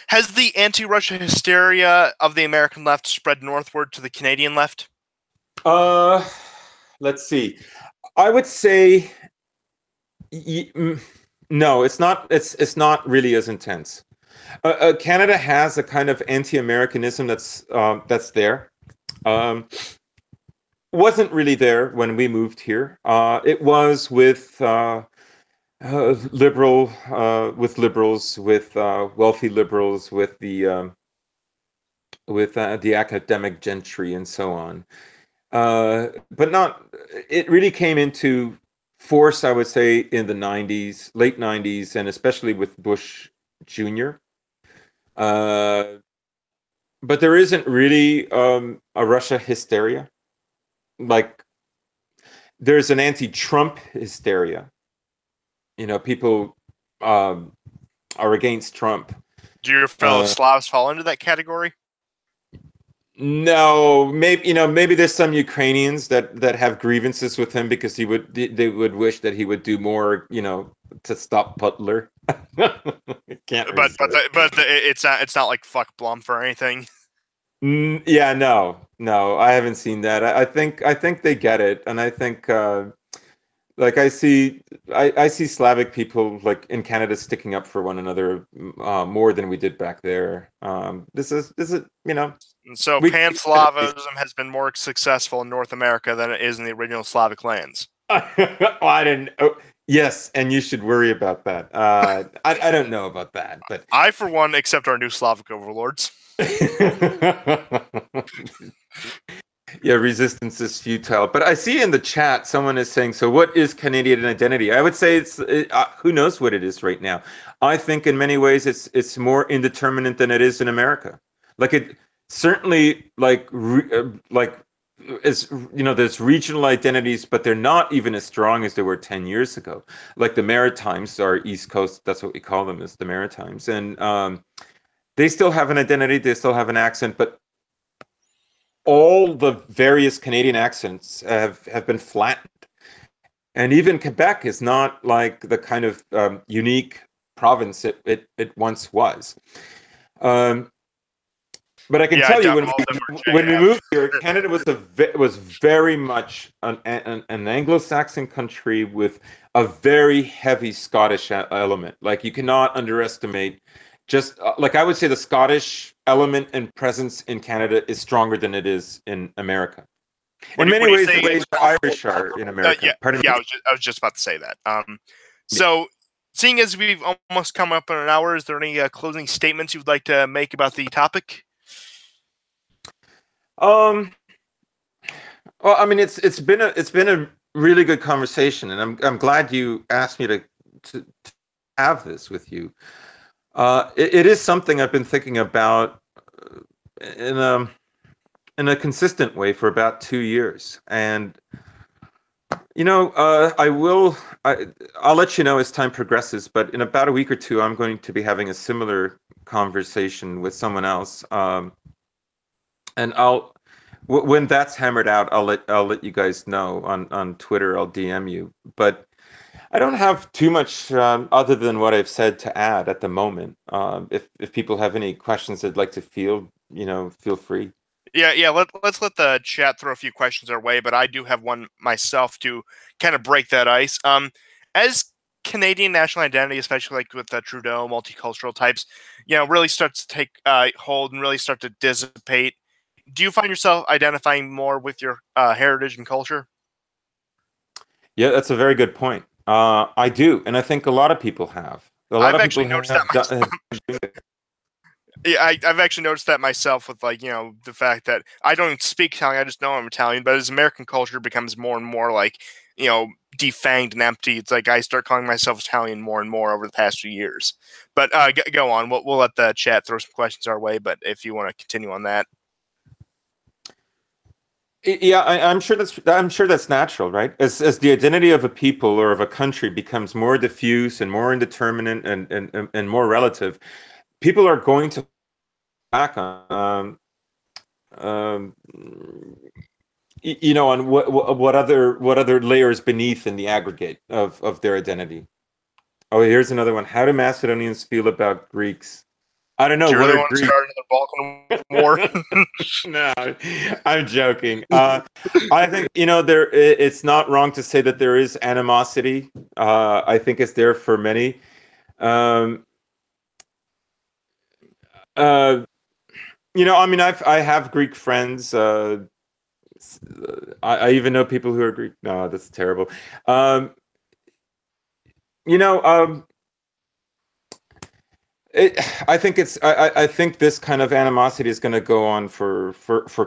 Has the anti-Russia hysteria of the American left spread northward to the Canadian left? Let's see. I would say no. It's not. It's not really as intense. Canada has a kind of anti-Americanism that's there. Wasn't really there when we moved here. It was with liberals, with wealthy liberals, with the academic gentry and so on. But not. It really came into force, I would say, in the '90s, late '90s, and especially with Bush Jr. But there isn't really a Russia hysteria. Like, there's an anti-Trump hysteria. People are against Trump. Do your fellow Slavs fall into that category? No, maybe there's some Ukrainians that have grievances with him because they would wish that he would do more, to stop Butler. Can't. But it's not like fuck Blump or anything. Yeah, no, I haven't seen that. I think they get it, and I think like I see Slavic people like in Canada sticking up for one another more than we did back there. This is So Pan-Slavism has been more successful in North America than it is in the original Slavic lands. I didn't. Oh, yes, and you should worry about that. I don't know about that, but I, for one, accept our new Slavic overlords. Yeah, resistance is futile. But I see in the chat someone is saying, so what is Canadian identity? I would say who knows what it is right now. I think in many ways it's more indeterminate than it is in America. Like, it certainly there's regional identities, but they're not even as strong as they were 10 years ago. Like the Maritimes are East Coast. That's what we call them, is the Maritimes. And they still have an identity. They still have an accent, but all the various Canadian accents have been flattened. And even Quebec is not like the kind of unique province it once was. But I can tell you, when we moved here, Canada was very much an Anglo-Saxon country with a very heavy Scottish element. Like, you cannot underestimate. Just like I would say, the Scottish element and presence in Canada is stronger than it is in America. In many ways, the way the Irish are in America. I was just about to say that. So, seeing as we've almost come up in an hour, is there any closing statements you'd like to make about the topic? Well, I mean, it's been a really good conversation, and I'm glad you asked me to have this with you. It is something I've been thinking about in a consistent way for about 2 years, and I'll let you know as time progresses. But in about a week or two, I'm going to be having a similar conversation with someone else, and when that's hammered out, I'll let you guys know on Twitter. I'll DM you, but I don't have too much other than what I've said to add at the moment. If people have any questions they'd like to feel free. Yeah. Let's let the chat throw a few questions our way, but I do have one myself to kind of break that ice. As Canadian national identity, especially like with the Trudeau multicultural types, really starts to take hold and really start to dissipate do you find yourself identifying more with your heritage and culture? Yeah, that's a very good point. I do, and I think a lot of people have. A lot I've of actually people noticed that have done. Yeah, I've actually noticed that myself with, like, the fact that I don't even speak Italian, I just know I'm Italian, but as American culture becomes more and more like, defanged and empty, it's like I start calling myself Italian more and more over the past few years. But go on. We'll let the chat throw some questions our way, but if you want to continue on that. Yeah, I'm sure that's natural, right? As the identity of a people or of a country becomes more diffuse and more indeterminate and more relative, people are going to back on um, on what other layers beneath in the aggregate of their identity. Oh, here's another one. How do Macedonians feel about Greeks? I don't know. Do you What really are want to Greeks? start another Balkan war? No, I'm joking. I think it's not wrong to say that there is animosity. I think it's there for many. Um, uh, I mean, I have Greek friends. I even know people who are Greek. No, that's terrible. Um, you know, um, It, I think I think this kind of animosity is going to go on for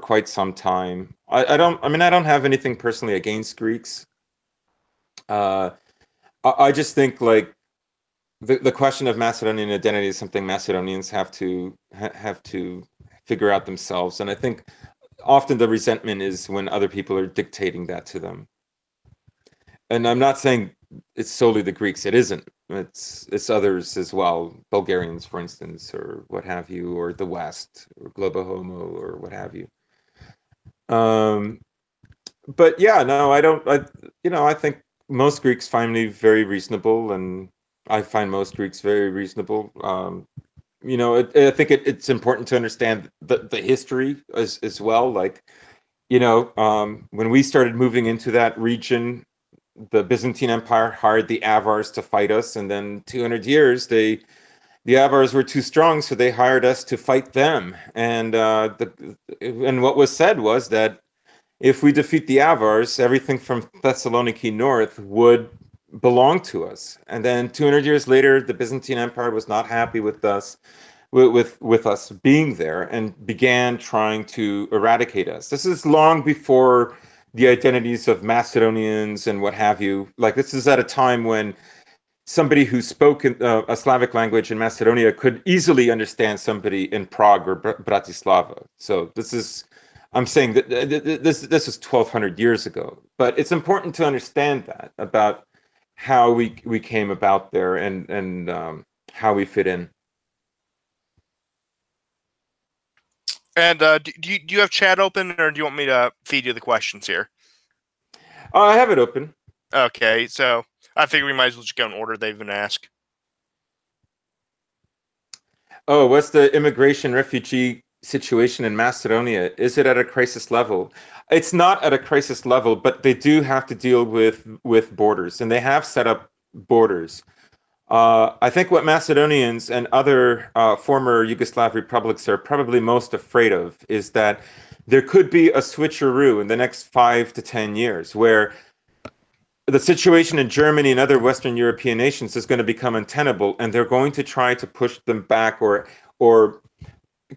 quite some time. I don't have anything personally against Greeks. Uh, I just think like the question of Macedonian identity is something Macedonians have to figure out themselves, and I think often the resentment is when other people are dictating that to them. And I'm not saying it's solely the Greeks. It isn't. It's others as well, Bulgarians, for instance, or what have you, or the West, or Globo Homo, or what have you. Um, but yeah, no, I don't. I think most Greeks find me very reasonable, and I find most Greeks very reasonable. I think it's important to understand the history as well. Like, when we started moving into that region, the Byzantine Empire hired the Avars to fight us, and then 200 years the Avars were too strong, so they hired us to fight them. And what was said was that if we defeat the Avars, everything from Thessaloniki north would belong to us. And then 200 years later, the Byzantine Empire was not happy with us with us being there and began trying to eradicate us. This is long before the identities of Macedonians and what have you. Like, this is at a time when somebody who spoke a Slavic language in Macedonia could easily understand somebody in Prague or Bratislava. So I'm saying that this is 1,200 years ago. But it's important to understand that about how we came about there and how we fit in. And do you have chat open, or do you want me to feed you the questions here? I have it open. Okay, so I figure we might as well just go in order they've been asked. Oh, what's the immigration refugee situation in Macedonia? Is it at a crisis level? It's not at a crisis level, but they do have to deal with borders, and they have set up borders. I think what Macedonians and other former Yugoslav republics are probably most afraid of is that there could be a switcheroo in the next 5 to 10 years where the situation in Germany and other Western European nations is going to become untenable, and they're going to try to push them back or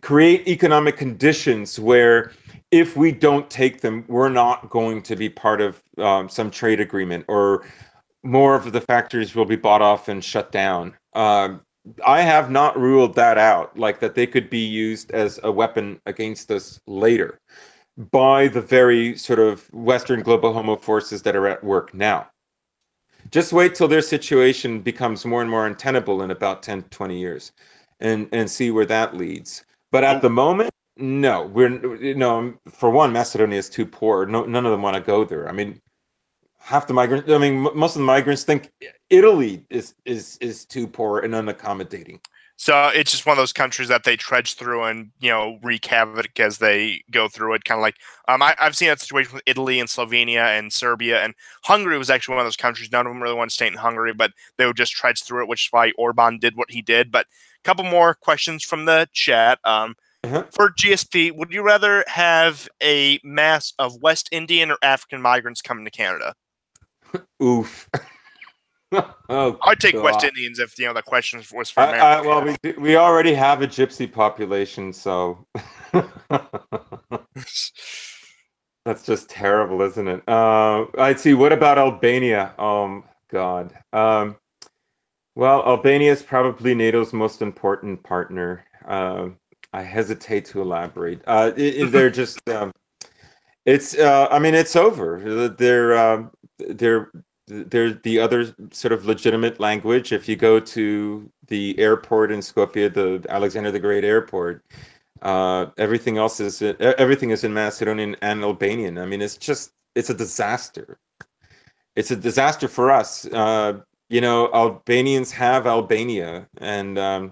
create economic conditions where if we don't take them, we're not going to be part of some trade agreement, or more of the factories will be bought off and shut down. I have not ruled that out, like that they could be used as a weapon against us later by the very sort of Western global homo forces that are at work now. Just wait till their situation becomes more and more untenable in about 10, 20 years and see where that leads. But at the moment, no, for one, Macedonia is too poor. No, none of them want to go there. I mean, half the migrants, I mean, most of the migrants think Italy is too poor and unaccommodating. So it's just one of those countries that they trudge through and wreak havoc as they go through it. Kind of like I've seen that situation with Italy and Slovenia and Serbia, and Hungary was actually one of those countries. None of them really want to stay in Hungary, but they would just trudge through it, which is why Orban did what he did. But a couple more questions from the chat. For GSP, would you rather have a mass of West Indian or African migrants coming to Canada? Oof. Oh I'd take West God. Indians if the question was for America. Well, we already have a gypsy population, so that's just terrible, isn't it? I'd see. What about Albania? God. Well, Albania is probably NATO's most important partner. I hesitate to elaborate. They're just. It's. I mean, it's over. They're the other sort of legitimate language. If you go to the airport in Skopje, the Alexander the Great Airport, everything is in Macedonian and Albanian. I mean, it's a disaster. It's a disaster for us. Albanians have Albania, and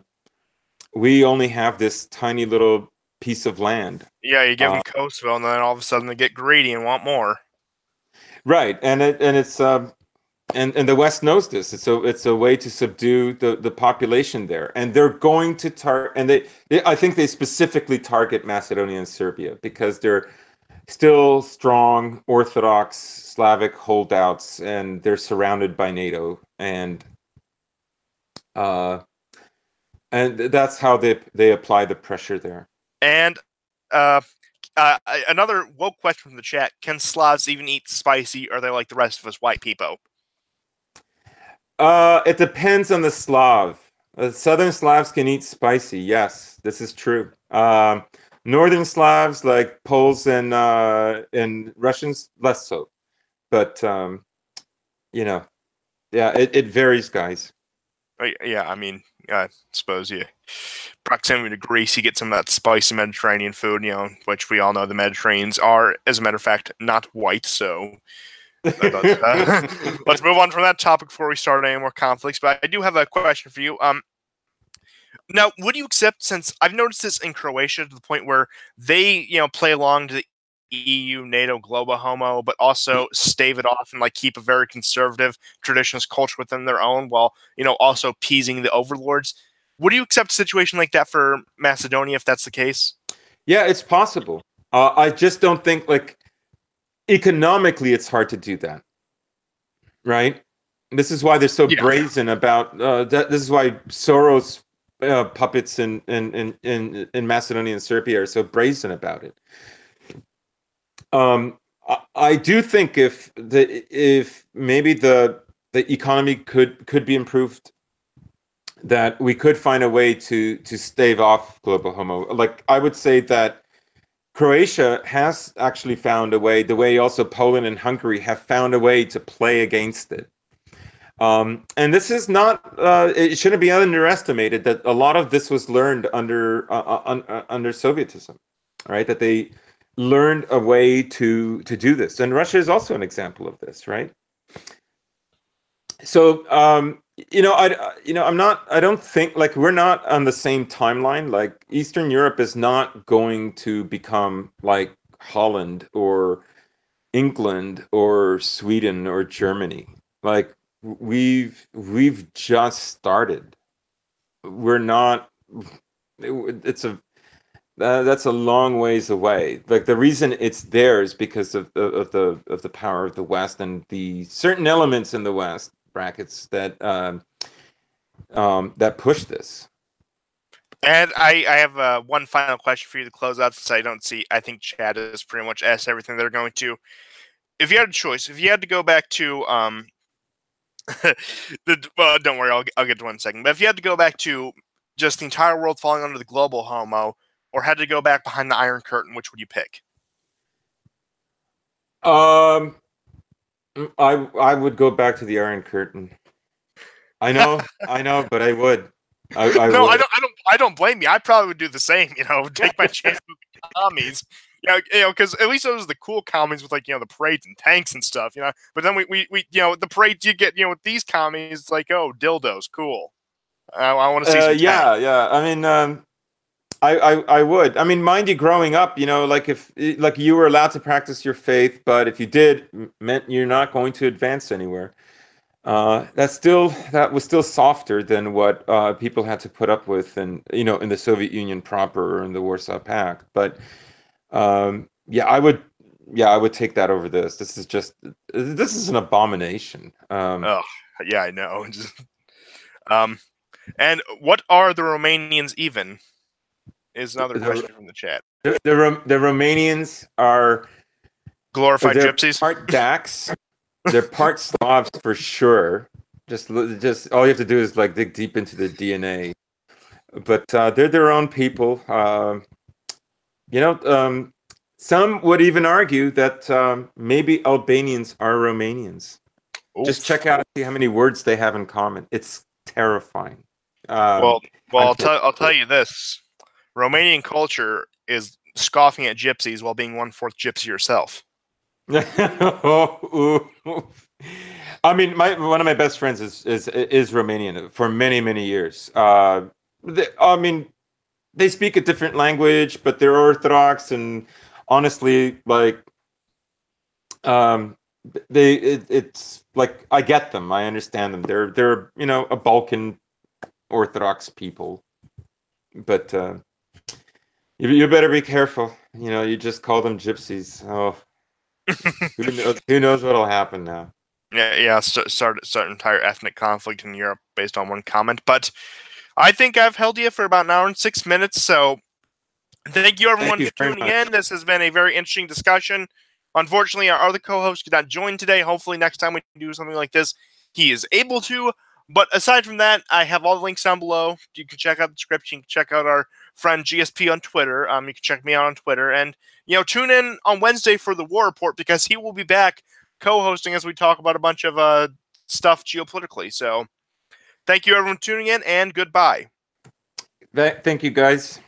we only have this tiny little piece of land. Yeah, you give them Kosovo, and then all of a sudden they get greedy and want more. Right, and it's and the West knows this. It's a way to subdue the population there, and they're going to target. And I think they specifically target Macedonia and Serbia because they're still strong Orthodox Slavic holdouts, and they're surrounded by NATO, and that's how they apply the pressure there. And another woke question from the chat: can Slavs even eat spicy? Or are they like the rest of us white people? It depends on the Slav. Southern Slavs can eat spicy. Yes, this is true. Northern Slavs, like Poles and Russians, less so. But yeah, it varies, guys. Yeah, I mean, I suppose proximity to Greece, you get some of that spicy Mediterranean food, which we all know the Mediterraneans are, as a matter of fact, not white. So let's move on from that topic before we start any more conflicts. But I do have a question for you. Now, would you accept, since I've noticed this in Croatia to the point where they, play along to the EU, NATO, Globo Homo, but also stave it off and keep a very conservative traditionalist culture within their own, while also appeasing the overlords? Would you accept a situation like that for Macedonia if that's the case? Yeah, it's possible. I just don't think economically it's hard to do that, right? This is why they're so brazen about that. This is why Soros puppets in Macedonia and Serbia are so brazen about it. I do think if maybe the economy could be improved, that we could find a way to stave off global homo. I would say that Croatia has actually found a way, the way also Poland and Hungary have found a way to play against it. And this is not, it shouldn't be underestimated that a lot of this was learned under Sovietism, right? That they learned a way to do this. And Russia is also an example of this, right? So, I don't think we're not on the same timeline. Eastern Europe is not going to become like Holland or England or Sweden or Germany. We've just started. We're not. That's a long ways away. The reason it's there is because of the power of the West and the certain elements in the West brackets that push this. And I have one final question for you to close out, since I think Chad has pretty much asked everything they're going to. If you had a choice, if you had to go back to don't worry, I'll get to one in a second. But if you had to go back to just the entire world falling under the global homo, or had to go back behind the Iron Curtain, which would you pick? I would go back to the Iron Curtain. I know, but I would. I don't blame you. I probably would do the same. Take my chance with the commies. Because at least those are the cool commies with the parades and tanks and stuff. But then we the parades you get with these commies, it's oh, dildos, cool. I want to see some tanks. Yeah. I mean, I would. I mean, mind you, growing up, if you were allowed to practice your faith, but if you did, meant you're not going to advance anywhere. that was still softer than what people had to put up with, in in the Soviet Union proper or in the Warsaw Pact. But yeah, I would take that over this. This is an abomination. Oh, yeah, I know. um, and what are the Romanians even? Is another question from the chat. The Romanians are Glorified they're gypsies. part Dacs. They're part Slavs for sure. Just all you have to do is like dig deep into the DNA. But they're their own people. Some would even argue that maybe Albanians are Romanians. Oof. Just check out and see how many words they have in common. It's terrifying. Well, I'll tell you this: Romanian culture is scoffing at gypsies while being 1/4 gypsy yourself. I mean, one of my best friends is Romanian for many years. I mean, they speak a different language, but they're Orthodox, and honestly, like, it's like I get them, I understand them. They're a Balkan Orthodox people, but you better be careful. You just call them gypsies. Oh, who knows what'll happen now. Yeah. Start an entire ethnic conflict in Europe based on one comment. But I think I've held you for about an hour and 6 minutes. So thank you everyone for tuning in. This has been a very interesting discussion. Unfortunately, our other co-host could not join today. Hopefully next time we do something like this, he is able to. But aside from that, I have all the links down below. You can check out the description. You can check out our friend G.S.P on Twitter. You can check me out on Twitter. And, tune in on Wednesday for the War Report, because he will be back co-hosting as we talk about a bunch of stuff geopolitically. So thank you everyone for tuning in, and goodbye. Thank you, guys.